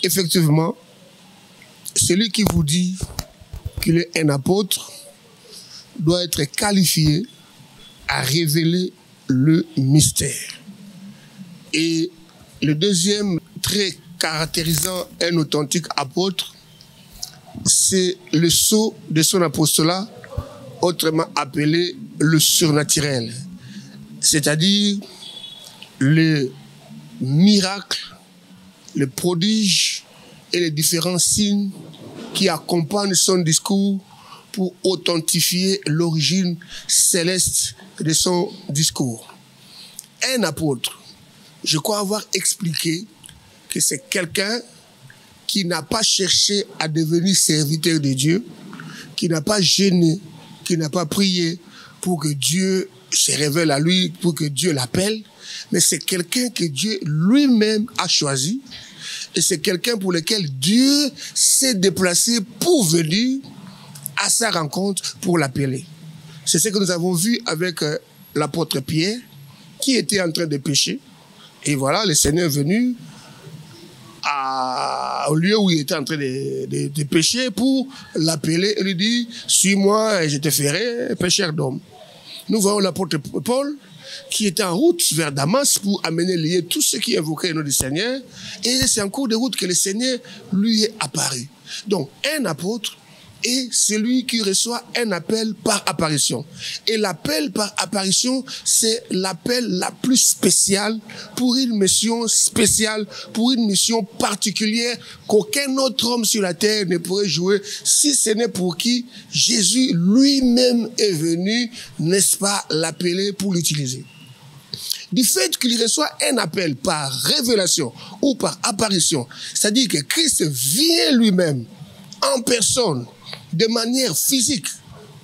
effectivement, celui qui vous dit qu'il est un apôtre doit être qualifié à révéler le mystère. Et le deuxième trait caractérisant un authentique apôtre, c'est le sceau de son apostolat, autrement appelé le surnaturel, c'est-à-dire le miracle, le prodige et les différents signes qui accompagnent son discours pour authentifier l'origine céleste de son discours. Un apôtre, je crois avoir expliqué que c'est quelqu'un qui n'a pas cherché à devenir serviteur de Dieu, qui n'a pas gêné, qui n'a pas prié pour que Dieu se révèle à lui, pour que Dieu l'appelle, mais c'est quelqu'un que Dieu lui-même a choisi, et c'est quelqu'un pour lequel Dieu s'est déplacé pour venir à sa rencontre pour l'appeler. C'est ce que nous avons vu avec l'apôtre Pierre, qui était en train de pécher, et voilà, le Seigneur est venu au lieu où il était en train de pécher pour l'appeler et lui dire « Suis-moi et je te ferai pécheur d'homme ». Nous voyons l'apôtre Paul qui était en route vers Damas pour amener lier tous ceux qui invoquaient le nom du Seigneur, et c'est en cours de route que le Seigneur lui est apparu. Donc un apôtre est celui qui reçoit un appel par apparition. Et l'appel par apparition, c'est l'appel la plus spéciale pour une mission spéciale, pour une mission particulière qu'aucun autre homme sur la terre ne pourrait jouer, si ce n'est pour qui Jésus lui-même est venu, n'est-ce pas, l'appeler pour l'utiliser. Du fait qu'il reçoit un appel par révélation ou par apparition, c'est-à-dire que Christ vient lui-même en personne, de manière physique,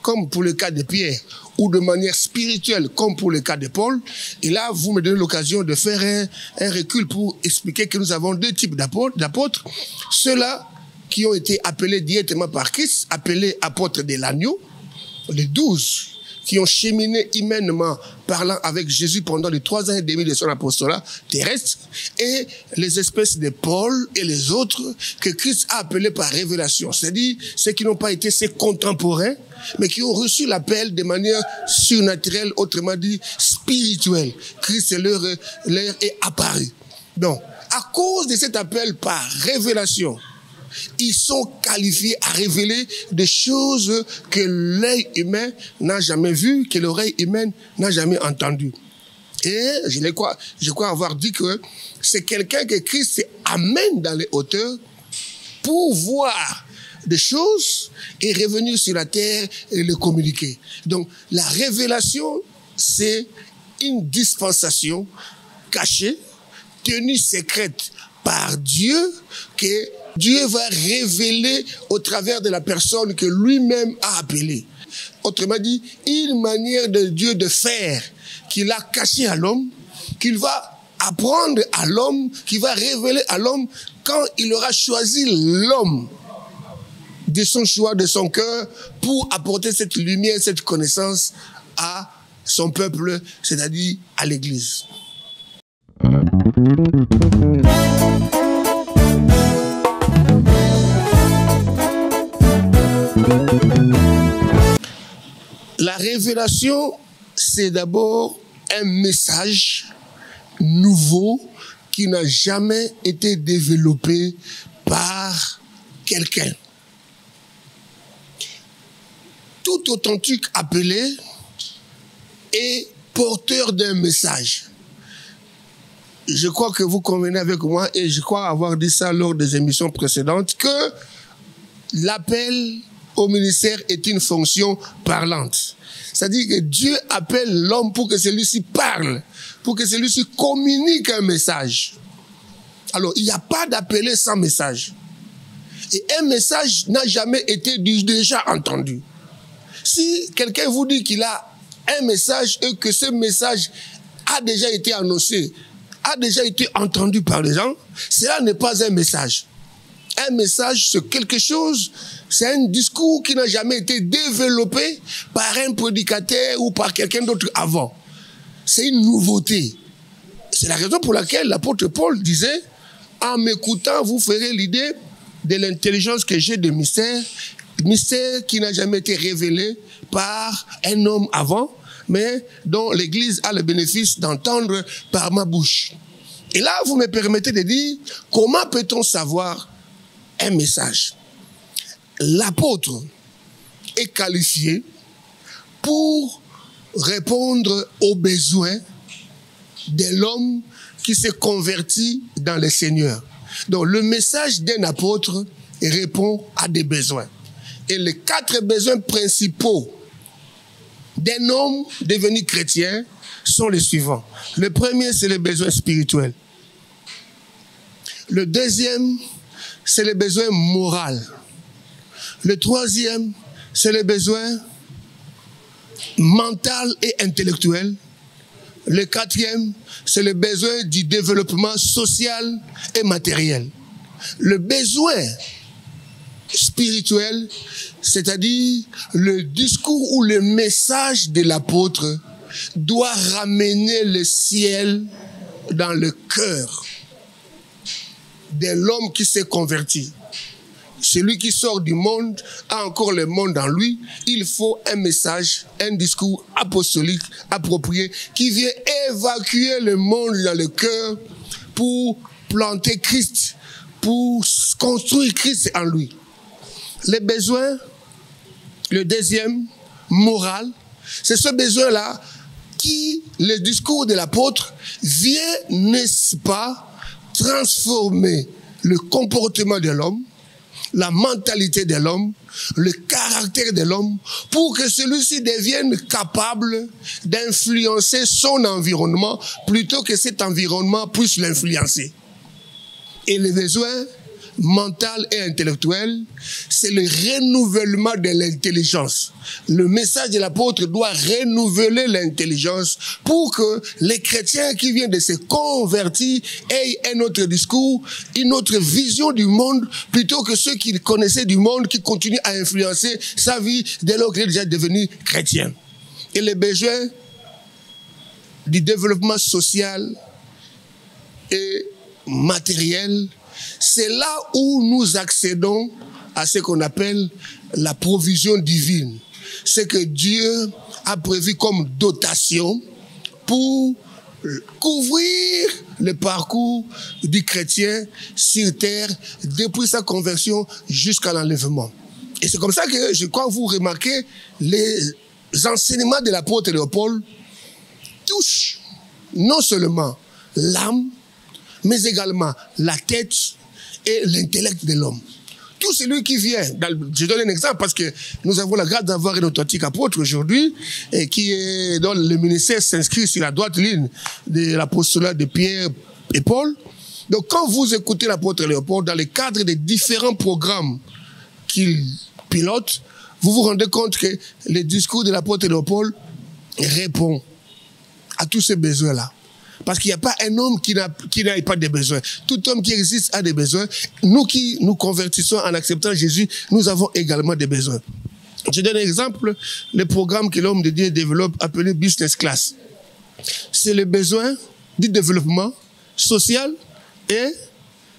comme pour le cas de Pierre, ou de manière spirituelle, comme pour le cas de Paul. Et là, vous me donnez l'occasion de faire un recul pour expliquer que nous avons deux types d'apôtres. Ceux-là qui ont été appelés directement par Christ, appelés apôtres de l'agneau, les 12 qui ont cheminé humainement parlant avec Jésus pendant les 3 ans et demi de son apostolat terrestre, et les espèces de Paul et les autres que Christ a appelés par révélation, c'est-à-dire ceux qui n'ont pas été ses contemporains, mais qui ont reçu l'appel de manière surnaturelle, autrement dit spirituelle. Christ leur est apparu. Donc, à cause de cet appel par révélation, ils sont qualifiés à révéler des choses que l'œil humain n'a jamais vues, que l'oreille humaine n'a jamais entendues. Et je crois avoir dit que c'est quelqu'un que Christ amène dans les hauteurs pour voir des choses et revenir sur la terre et les communiquer. Donc la révélation, c'est une dispensation cachée, tenue secrète par Dieu, que Dieu va révéler au travers de la personne que lui-même a appelée. Autrement dit, une manière de Dieu de faire qu'il a cachée à l'homme, qu'il va apprendre à l'homme, qu'il va révéler à l'homme quand il aura choisi l'homme de son choix, de son cœur, pour apporter cette lumière, cette connaissance à son peuple, c'est-à-dire à l'Église. La révélation, c'est d'abord un message nouveau qui n'a jamais été développé par quelqu'un. Tout authentique appelé est porteur d'un message. Je crois que vous convenez avec moi, et je crois avoir dit ça lors des émissions précédentes, que l'appel au ministère est une fonction parlante. C'est-à-dire que Dieu appelle l'homme pour que celui-ci parle, pour que celui-ci communique un message. Alors, il n'y a pas d'appelé sans message. Et un message n'a jamais été déjà entendu. Si quelqu'un vous dit qu'il a un message et que ce message a déjà été annoncé, a déjà été entendu par les gens, cela n'est pas un message. Un message, c'est quelque chose, c'est un discours qui n'a jamais été développé par un prédicateur ou par quelqu'un d'autre avant. C'est une nouveauté. C'est la raison pour laquelle l'apôtre Paul disait, En m'écoutant, vous ferez l'idée de l'intelligence que j'ai de mystère, mystère qui n'a jamais été révélé par un homme avant, mais dont l'Église a le bénéfice d'entendre par ma bouche. Et là, vous me permettez de dire, comment peut-on savoir un message? L'apôtre est qualifié pour répondre aux besoins de l'homme qui s'est converti dans le Seigneur. Donc, le message d'un apôtre répond à des besoins. Et les 4 besoins principaux d'un homme devenu chrétien sont les suivants. Le premier, c'est le besoin spirituel. Le deuxième, c'est le besoin moral. Le troisième, c'est le besoin mental et intellectuel. Le quatrième, c'est le besoin du développement social et matériel. Le besoin spirituel, c'est-à-dire le discours ou le message de l'apôtre doit ramener le ciel dans le cœur de l'homme qui s'est converti. Celui qui sort du monde a encore le monde en lui. Il faut un message, un discours apostolique approprié qui vient évacuer le monde dans le cœur pour planter Christ, pour construire Christ en lui. Les besoins, le deuxième, moral, c'est ce besoin-là qui, le discours de l'apôtre, vient, n'est-ce pas, transformer le comportement de l'homme, la mentalité de l'homme, le caractère de l'homme, pour que celui-ci devienne capable d'influencer son environnement plutôt que cet environnement puisse l'influencer. Et les besoins mental et intellectuel, c'est le renouvellement de l'intelligence. Le message de l'apôtre doit renouveler l'intelligence pour que les chrétiens qui viennent de se convertir aient un autre discours, une autre vision du monde, plutôt que ceux qui connaissaient du monde, qui continuent à influencer sa vie dès lors qu'il est déjà devenu chrétien. Et les besoins du développement social et matériel, c'est là où nous accédons à ce qu'on appelle la provision divine. C'est que Dieu a prévu comme dotation pour couvrir le parcours du chrétien sur terre depuis sa conversion jusqu'à l'enlèvement. Et c'est comme ça que je crois que vous remarquez les enseignements de l'apôtre Léopold touchent non seulement l'âme, mais également la tête et l'intellect de l'homme. Tout celui qui vient, je donne un exemple parce que nous avons la grâce d'avoir un authentique apôtre aujourd'hui et qui est dans le ministère s'inscrit sur la droite ligne de l'apostolat de Pierre et Paul. Donc quand vous écoutez l'apôtre Léopold dans le cadre des différents programmes qu'il pilote, vous vous rendez compte que le discours de l'apôtre Léopold répond à tous ces besoins-là. Parce qu'il n'y a pas un homme qui n'a pas de besoins. Tout homme qui existe a des besoins. Nous qui nous convertissons en acceptant Jésus, nous avons également des besoins. Je donne un exemple, le programme que l'homme de Dieu développe appelé Business Class. C'est le besoin du développement social et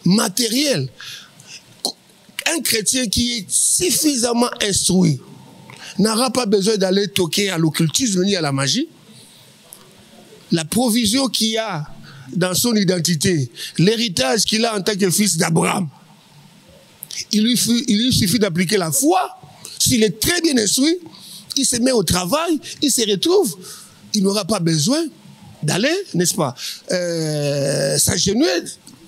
matériel. Un chrétien qui est suffisamment instruit n'aura pas besoin d'aller toquer à l'occultisme ni à la magie. La provision qu'il a dans son identité, l'héritage qu'il a en tant que fils d'Abraham, il lui suffit d'appliquer la foi. S'il est très bien instruit, il se met au travail, il se retrouve, il n'aura pas besoin d'aller, n'est-ce pas, s'agenouiller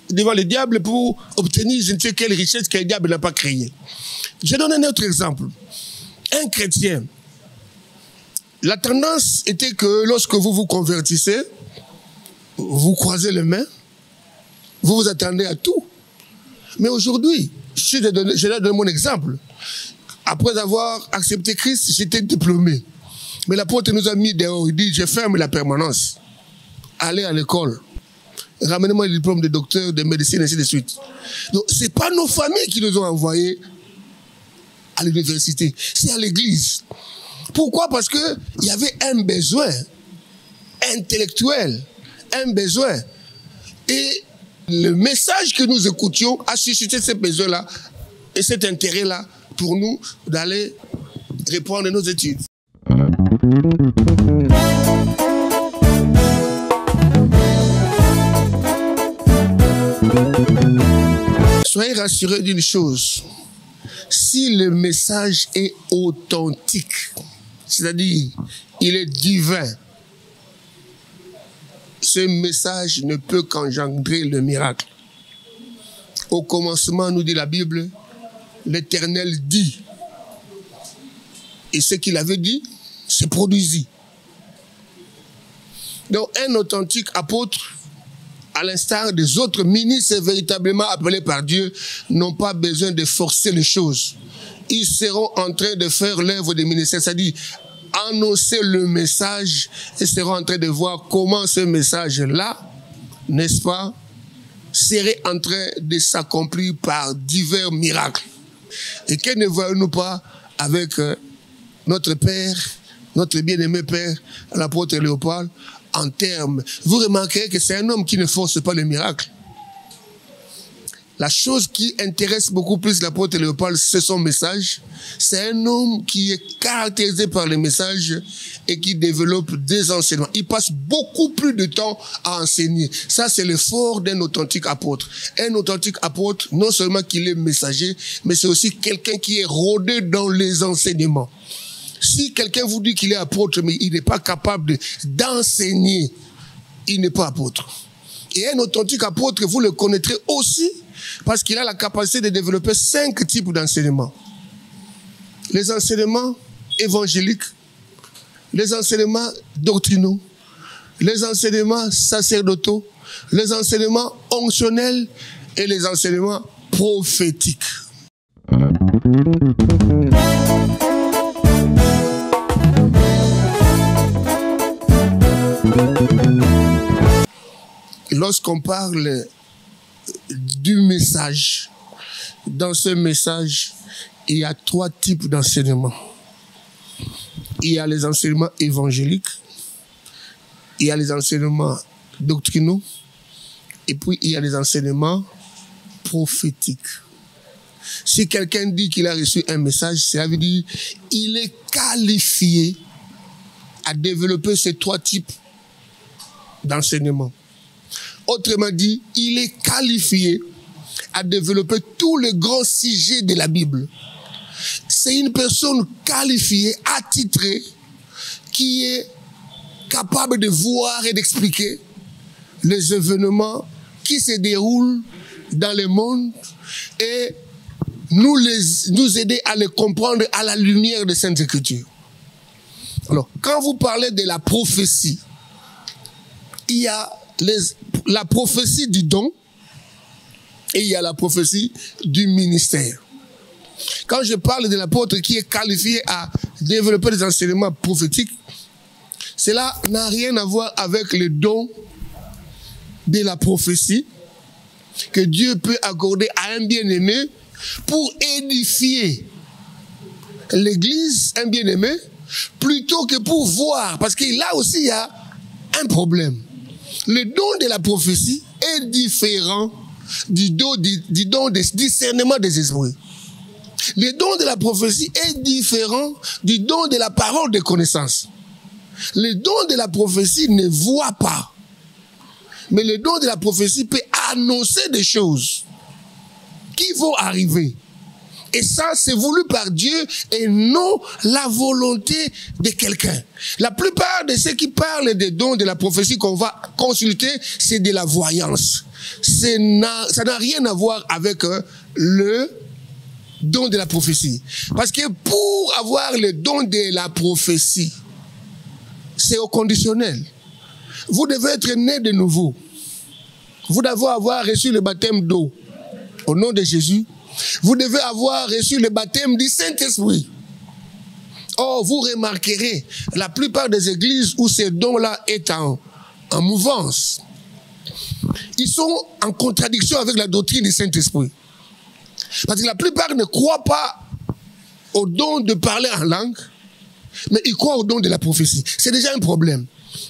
devant le diable pour obtenir je ne sais quelle richesse que le diable n'a pas créée. Je donne un autre exemple. Un chrétien, la tendance était que lorsque vous vous convertissez, vous croisez les mains, vous vous attendez à tout. Mais aujourd'hui, je vais donner mon exemple. Après avoir accepté Christ, j'étais diplômé. Mais l'apôtre nous a mis dehors, il dit, je ferme la permanence. Allez à l'école. Ramenez-moi le diplôme de docteur, de médecine, et ainsi de suite. Donc, ce n'est pas nos familles qui nous ont envoyés à l'université, c'est à l'église. Pourquoi? Parce qu'il y avait un besoin intellectuel, un besoin. Et Le message que nous écoutions a suscité ce besoin-là et cet intérêt-là pour nous d'aller répondre à nos études. Soyez rassurés d'une chose, si le message est authentique, c'est-à-dire il est divin, ce message ne peut qu'engendrer le miracle. Au commencement, nous dit la Bible, l'Éternel dit, et ce qu'il avait dit se produisit. Donc un authentique apôtre, à l'instar des autres ministres véritablement appelés par Dieu, n'ont pas besoin de forcer les choses. Ils seront en train de faire l'œuvre des ministères, c'est-à-dire annoncer le message et seront en train de voir comment ce message-là, n'est-ce pas, serait en train de s'accomplir par divers miracles. Et que ne voyons-nous pas avec notre Père, notre bien-aimé Père, l'apôtre Léopold, en termes, vous remarquerez que c'est un homme qui ne force pas les miracles. La chose qui intéresse beaucoup plus l'apôtre Léopold, c'est son message. C'est un homme qui est caractérisé par les messages et qui développe des enseignements. Il passe beaucoup plus de temps à enseigner. Ça, c'est l'effort d'un authentique apôtre. Un authentique apôtre, non seulement qu'il est messager, mais c'est aussi quelqu'un qui est rodé dans les enseignements. Si quelqu'un vous dit qu'il est apôtre, mais il n'est pas capable d'enseigner, il n'est pas apôtre. Et un authentique apôtre, vous le connaîtrez aussi parce qu'il a la capacité de développer 5 types d'enseignements. Les enseignements évangéliques, les enseignements doctrinaux, les enseignements sacerdotaux, les enseignements onctionnels et les enseignements prophétiques. Lorsqu'on parle du message, dans ce message, il y a 3 types d'enseignements. Il y a les enseignements évangéliques, il y a les enseignements doctrinaux, et puis il y a les enseignements prophétiques. Si quelqu'un dit qu'il a reçu un message, ça veut dire qu'il est qualifié à développer ces 3 types d'enseignements. Autrement dit, il est qualifié à développer tous les grands sujets de la Bible. C'est une personne qualifiée, attitrée, qui est capable de voir et d'expliquer les événements qui se déroulent dans le monde et nous aider à les comprendre à la lumière des Saintes Écritures. Alors, quand vous parlez de la prophétie, il y a la prophétie du don et il y a la prophétie du ministère. Quand je parle de l'apôtre qui est qualifié à développer des enseignements prophétiques, cela n'a rien à voir avec le don de la prophétie que Dieu peut accorder à un bien-aimé pour édifier l'Église, un bien-aimé, plutôt que pour voir, parce que là aussi il y a un problème. Le don de la prophétie est différent du don des discernement des esprits. Le don de la prophétie est différent du don de la parole de connaissance. Le don de la prophétie ne voit pas. Mais le don de la prophétie peut annoncer des choses qui vont arriver. Et ça, c'est voulu par Dieu et non la volonté de quelqu'un. La plupart de ceux qui parlent des dons de la prophétie qu'on va consulter, c'est de la voyance. Ça n'a rien à voir avec le don de la prophétie. Parce que pour avoir le don de la prophétie, c'est au conditionnel. Vous devez être né de nouveau. Vous devez avoir reçu le baptême d'eau au nom de Jésus. Vous devez avoir reçu le baptême du Saint-Esprit. Or, vous remarquerez, la plupart des églises où ces dons-là est en mouvance, ils sont en contradiction avec la doctrine du Saint-Esprit. Parce que la plupart ne croient pas au don de parler en langue, mais ils croient au don de la prophétie. C'est déjà un problème.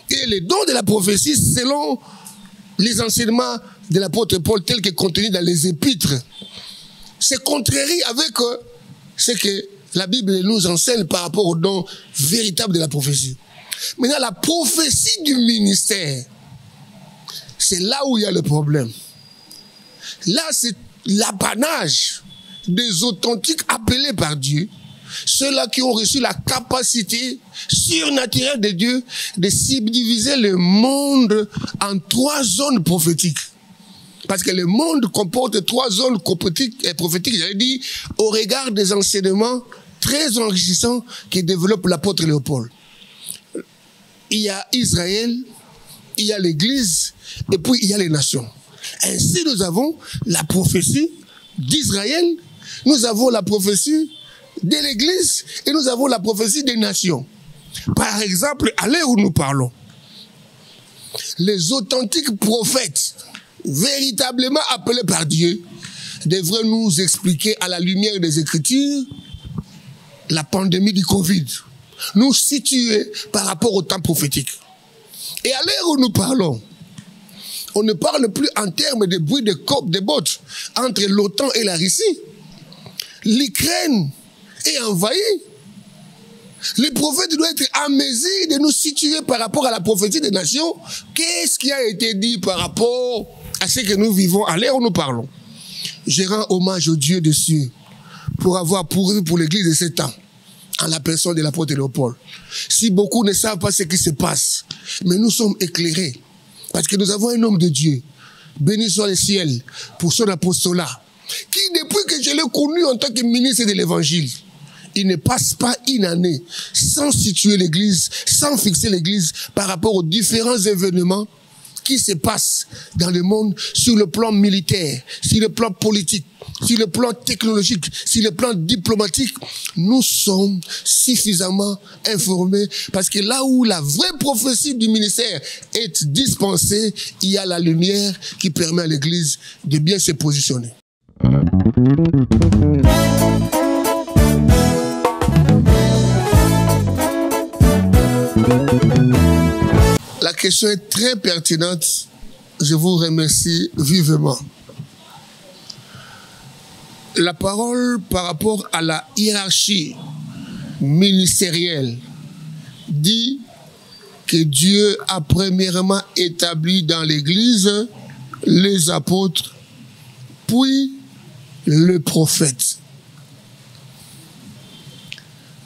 Et les dons de la prophétie, selon les enseignements de l'apôtre Paul tels que contenus dans les épîtres. C'est contraire avec ce que la Bible nous enseigne par rapport au don véritable de la prophétie. Maintenant, la prophétie du ministère, c'est là où il y a le problème. Là, c'est l'apanage des authentiques appelés par Dieu, ceux-là qui ont reçu la capacité surnaturelle de Dieu de subdiviser le monde en 3 zones prophétiques. Parce que le monde comporte 3 zones prophétiques, j'allais dire, au regard des enseignements très enrichissants que développe l'apôtre Léopold. Il y a Israël, il y a l'Église, et puis il y a les nations. Ainsi, nous avons la prophétie d'Israël, nous avons la prophétie de l'Église, et nous avons la prophétie des nations. Par exemple, à l'heure où nous parlons, les authentiques prophètes, véritablement appelés par Dieu, devraient nous expliquer à la lumière des Écritures la pandémie du Covid, nous situer par rapport au temps prophétique. Et à l'heure où nous parlons, on ne parle plus en termes de bruit de copes, de bottes entre l'OTAN et la Russie. L'Ukraine est envahie. Les prophètes doivent être en mesure de nous situer par rapport à la prophétie des nations. Qu'est-ce qui a été dit par rapport à ce que nous vivons à l'heure où nous parlons? Je rends hommage au Dieu des cieux pour avoir pourvu pour l'église de ce temps, en la personne de l'apôtre Léopold. Si beaucoup ne savent pas ce qui se passe, mais nous sommes éclairés, parce que nous avons un homme de Dieu, béni soit le ciel, pour son apostolat, qui depuis que je l'ai connu en tant que ministre de l'évangile, il ne passe pas une année sans situer l'église, sans fixer l'église par rapport aux différents événements qui se passent dans le monde sur le plan militaire, sur le plan politique, sur le plan technologique, sur le plan diplomatique. Nous sommes suffisamment informés parce que là où la vraie prophétie du ministère est dispensée, il y a la lumière qui permet à l'Église de bien se positionner. La question est très pertinente. Je vous remercie vivement. La parole par rapport à la hiérarchie ministérielle dit que Dieu a premièrement établi dans l'Église les apôtres, puis le prophète.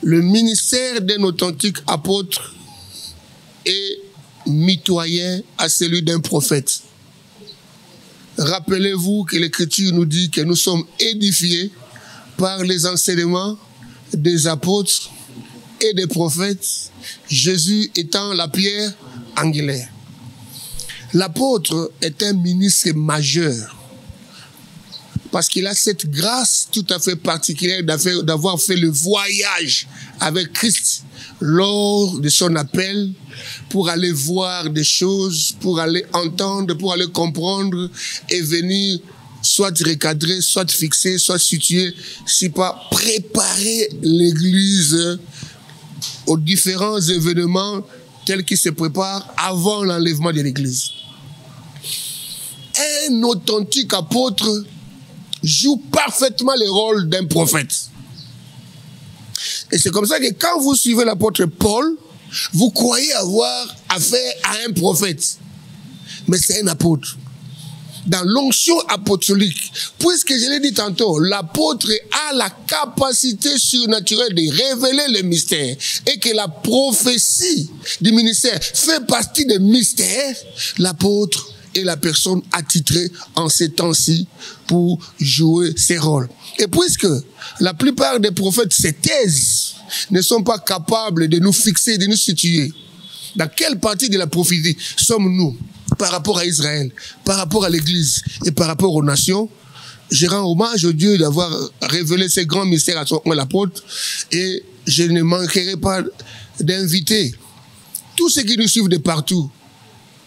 Le ministère d'un authentique apôtre est mitoyen à celui d'un prophète. Rappelez-vous que l'Écriture nous dit que nous sommes édifiés par les enseignements des apôtres et des prophètes, Jésus étant la pierre angulaire. L'apôtre est un ministre majeur parce qu'il a cette grâce tout à fait particulière d'avoir fait le voyage avec Christ lors de son appel pour aller voir des choses, pour aller entendre, pour aller comprendre et venir soit recadrer, soit fixer, soit situer, si pas préparer l'Église aux différents événements tels qu'ils se préparent avant l'enlèvement de l'Église. Un authentique apôtre joue parfaitement le rôle d'un prophète. Et c'est comme ça que quand vous suivez l'apôtre Paul, vous croyez avoir affaire à un prophète. Mais c'est un apôtre. Dans l'onction apostolique, puisque je l'ai dit tantôt, l'apôtre a la capacité surnaturelle de révéler le mystère et que la prophétie du ministère fait partie des mystères, l'apôtre est la personne attitrée en ces temps-ci pour jouer ses rôles. Et puisque la plupart des prophètes se taisent, ne sont pas capables de nous fixer, de nous situer, dans quelle partie de la prophétie sommes-nous par rapport à Israël, par rapport à l'Église et par rapport aux nations? Je rends hommage au Dieu d'avoir révélé ces grands mystères à l'apôtre et je ne manquerai pas d'inviter tous ceux qui nous suivent de partout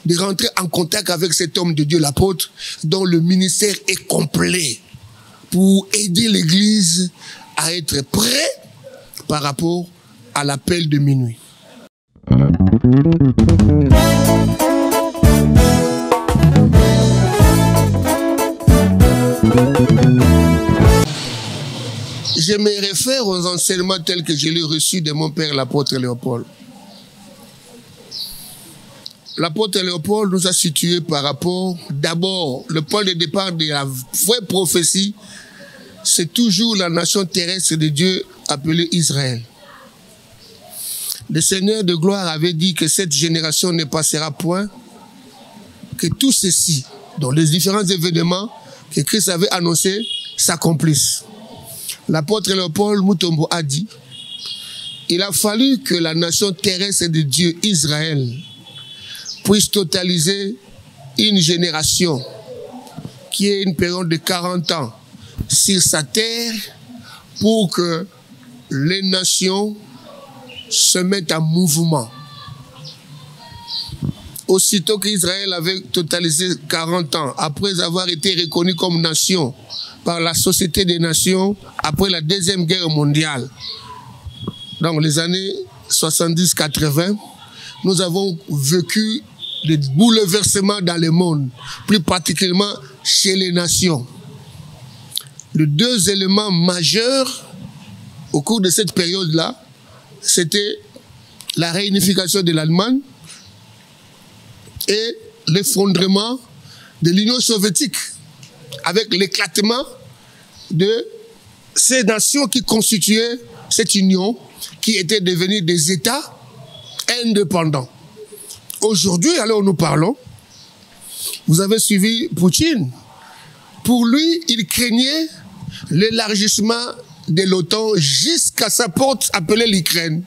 de rentrer en contact avec cet homme de Dieu, l'apôtre, dont le ministère est complet pour aider l'Église à être prêt par rapport à l'appel de minuit. je me réfère aux enseignements tels que je l'ai reçus de mon père, l'apôtre Léopold. L'apôtre Léopold nous a situé par rapport, d'abord, le point de départ de la vraie prophétie, c'est toujours la nation terrestre de Dieu appelée Israël. Le Seigneur de gloire avait dit que cette génération ne passera point, que tout ceci, dont les différents événements que Christ avait annoncés, s'accomplissent. L'apôtre Léopold Mutombo a dit, il a fallu que la nation terrestre de Dieu, Israël, puisse totaliser une génération qui est une période de 40 ans sur sa terre pour que les nations se mettent en mouvement. Aussitôt qu'Israël avait totalisé 40 ans, après avoir été reconnu comme nation par la Société des Nations, après la Deuxième Guerre mondiale, dans les années 70-80, nous avons vécu des bouleversements dans le monde, plus particulièrement chez les nations. Les deux éléments majeurs au cours de cette période-là, c'était la réunification de l'Allemagne et l'effondrement de l'Union soviétique, avec l'éclatement de ces nations qui constituaient cette union, qui étaient devenues des États indépendants. Aujourd'hui, alors nous parlons, vous avez suivi Poutine. Pour lui, il craignait l'élargissement de l'OTAN jusqu'à sa porte appelée l'Ukraine.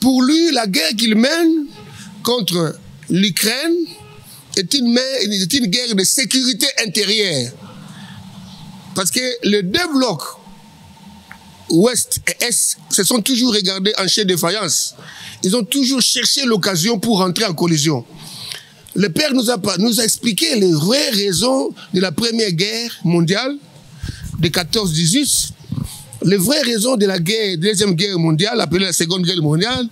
Pour lui, la guerre qu'il mène contre l'Ukraine est une guerre de sécurité intérieure. Parce que les deux blocs, Ouest et Est, se sont toujours regardés en chef de faïence. Ils ont toujours cherché l'occasion pour rentrer en collision. Le père nous a expliqué les vraies raisons de la Première Guerre mondiale de 14-18, les vraies raisons de la Deuxième Guerre mondiale, appelée la Seconde Guerre mondiale,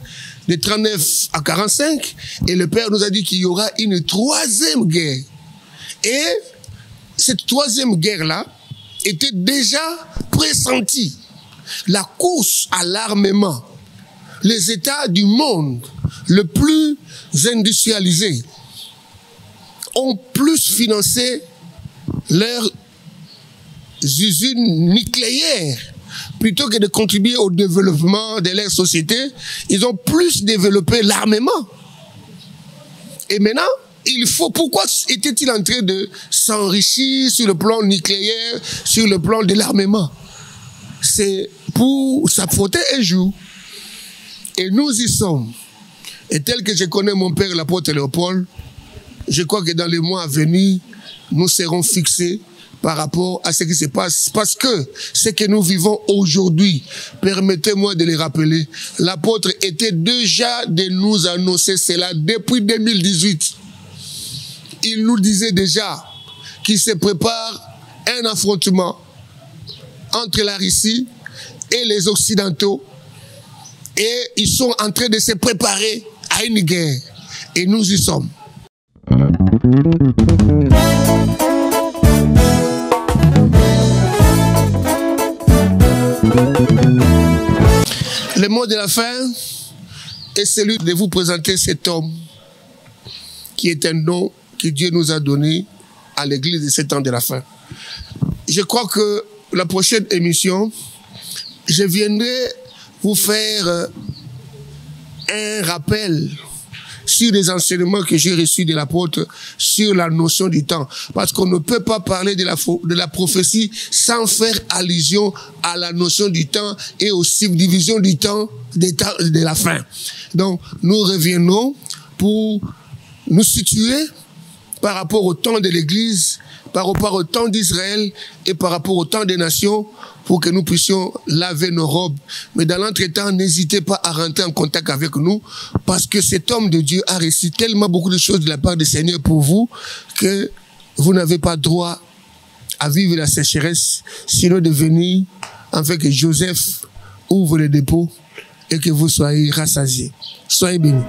de 39 à 45, et le père nous a dit qu'il y aura une troisième guerre. Et cette troisième guerre-là était déjà pressentie. La course à l'armement. Les États du monde le plus industrialisés ont plus financé leurs usines nucléaires plutôt que de contribuer au développement de leur société. Ils ont plus développé l'armement. Et maintenant, pourquoi était-il en train de s'enrichir sur le plan nucléaire, sur le plan de l'armement? C'est pour s'affronter un jour. Et nous y sommes. Et tel que je connais mon père, l'apôtre Léopold, je crois que dans les mois à venir, nous serons fixés par rapport à ce qui se passe. Parce que ce que nous vivons aujourd'hui, permettez-moi de le rappeler, l'apôtre était déjà de nous annoncer cela depuis 2018. Il nous disait déjà qu'il se prépare un affrontement entre la Russie et les Occidentaux. Et ils sont en train de se préparer à une guerre. Et nous y sommes. Le mot de la fin est celui de vous présenter cet homme qui est un nom que Dieu nous a donné à l'église de ce temps de la fin. Je crois que la prochaine émission, je viendrai vous faire un rappel sur les enseignements que j'ai reçus de l'apôtre sur la notion du temps. Parce qu'on ne peut pas parler de la prophétie sans faire allusion à la notion du temps et aux subdivisions du temps de la fin. Donc, nous reviendrons pour nous situer par rapport au temps de l'Église, par rapport au temps d'Israël et par rapport au temps des nations, pour que nous puissions laver nos robes. Mais dans l'entretemps, n'hésitez pas à rentrer en contact avec nous, parce que cet homme de Dieu a reçu tellement beaucoup de choses de la part du Seigneur pour vous, que vous n'avez pas droit à vivre la sécheresse, sinon de venir, afin que Joseph ouvre le dépôt et que vous soyez rassasiés. Soyez bénis.